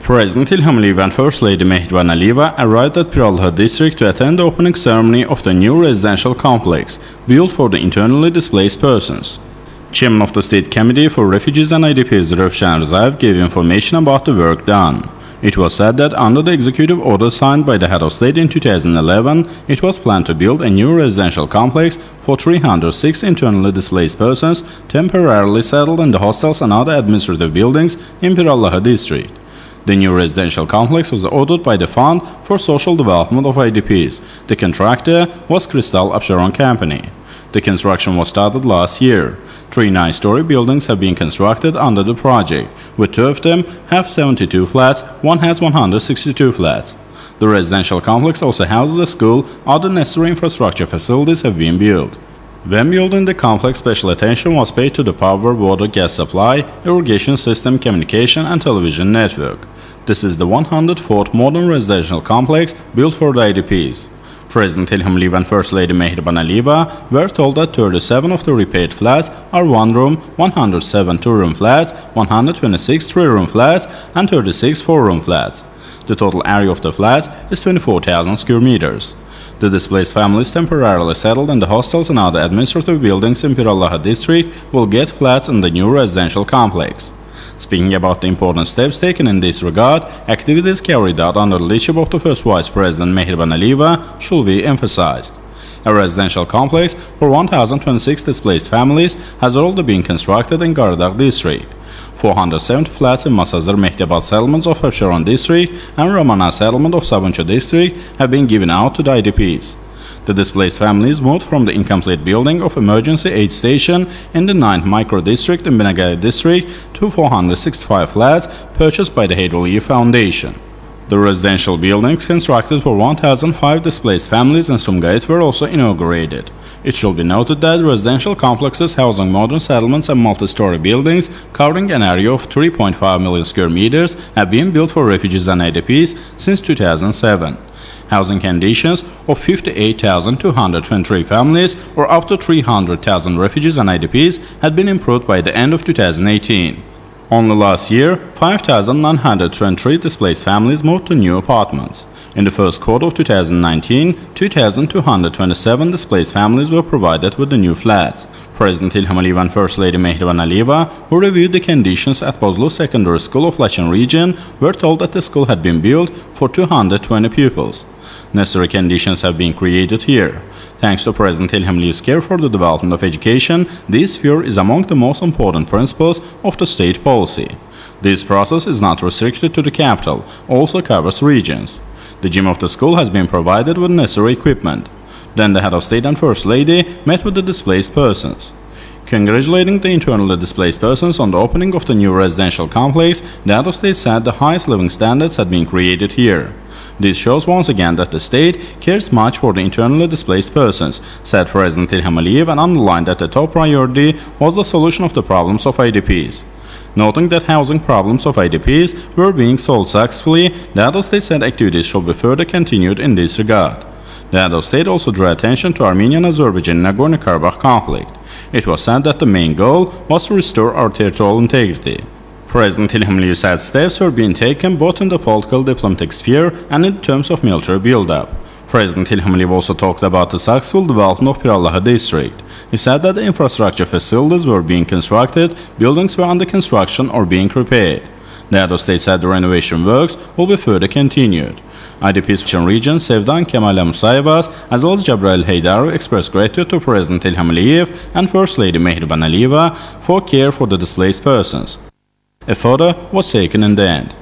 President Ilham Aliyev and First Lady Mehriban Aliyeva arrived at Pirallahi district to attend the opening ceremony of the new residential complex built for the internally displaced persons. Chairman of the State Committee for Refugees and IDPs Ilham gave information about the work done. It was said that under the executive order signed by the head of state in 2011, it was planned to build a new residential complex for 306 internally displaced persons temporarily settled in the hostels and other administrative buildings in Pirallahi district. The new residential complex was ordered by the Fund for Social Development of IDPs. The contractor was Crystal Absharon Company. The construction was started last year. 3 9-story buildings have been constructed under the project, with 2 of them have 72 flats, one has 162 flats. The residential complex also houses a school. Other necessary infrastructure facilities have been built. When building the complex, special attention was paid to the power, water, gas supply, irrigation system, communication and television network. This is the 104th modern residential complex built for the IDPs. President Ilham Aliyev and First Lady Mehriban Aliyeva were told that 37 of the repaired flats are 1-room, 107 2-room flats, 126 3-room flats, and 36 4-room flats. The total area of the flats is 24,000 square meters. The displaced families temporarily settled in the hostels and other administrative buildings in Pirallahi district will get flats in the new residential complex. Speaking about the important steps taken in this regard, activities carried out under the leadership of the First Vice President Mehriban Aliyeva should be emphasized. A residential complex for 1,026 displaced families has already been constructed in Gardak district. 470 flats in Masazır Mehdebad settlements of Absharon district and Ramana settlement of Sabuncu district have been given out to the IDPs. The displaced families moved from the incomplete building of emergency aid station in the 9th micro-district in Binagay district to 465 flats purchased by the Aliyev Foundation. The residential buildings constructed for 1,005 displaced families in Sumgayit were also inaugurated. It should be noted that residential complexes housing modern settlements and multi-story buildings covering an area of 3.5 million square meters have been built for refugees and IDPs since 2007. Housing conditions of 58,223 families, or up to 300,000 refugees and IDPs, had been improved by the end of 2018. Only last year, 5,923 displaced families moved to new apartments. In the first quarter of 2019, 2,227 displaced families were provided with the new flats. President Ilham Aliyev and First Lady Mehriban Aliyeva, who reviewed the conditions at Bozlu Secondary School of Laçın region, were told that the school had been built for 220 pupils. Necessary conditions have been created here. Thanks to President Ilham Aliyev's care for the development of education, this sphere is among the most important principles of the state policy. This process is not restricted to the capital, also covers regions. The gym of the school has been provided with necessary equipment. Then the head of state and First Lady met with the displaced persons. Congratulating the internally displaced persons on the opening of the new residential complex, the head of state said the highest living standards had been created here. This shows once again that the state cares much for the internally displaced persons, said President Ilham Aliyev, and underlined that the top priority was the solution of the problems of IDPs. Noting that housing problems of IDPs were being solved successfully, the head of state said activities should be further continued in this regard. The head of state also drew attention to Armenian-Azerbaijan Nagorno-Karabakh conflict. It was said that the main goal was to restore our territorial integrity. President Ilham Aliyev said steps were being taken both in the political diplomatic sphere and in terms of military build-up. President Ilham Aliyev also talked about the successful development of Pirallahi district. He said that the infrastructure facilities were being constructed, buildings were under construction or being repaired. The head of state said the renovation works will be further continued. IDPs region Sevdan Kemal Musayevas as well as Jabrail Haydarov expressed gratitude to President Ilham Aliyev and First Lady Mehriban Aliyeva for care for the displaced persons. A photo was taken in the end.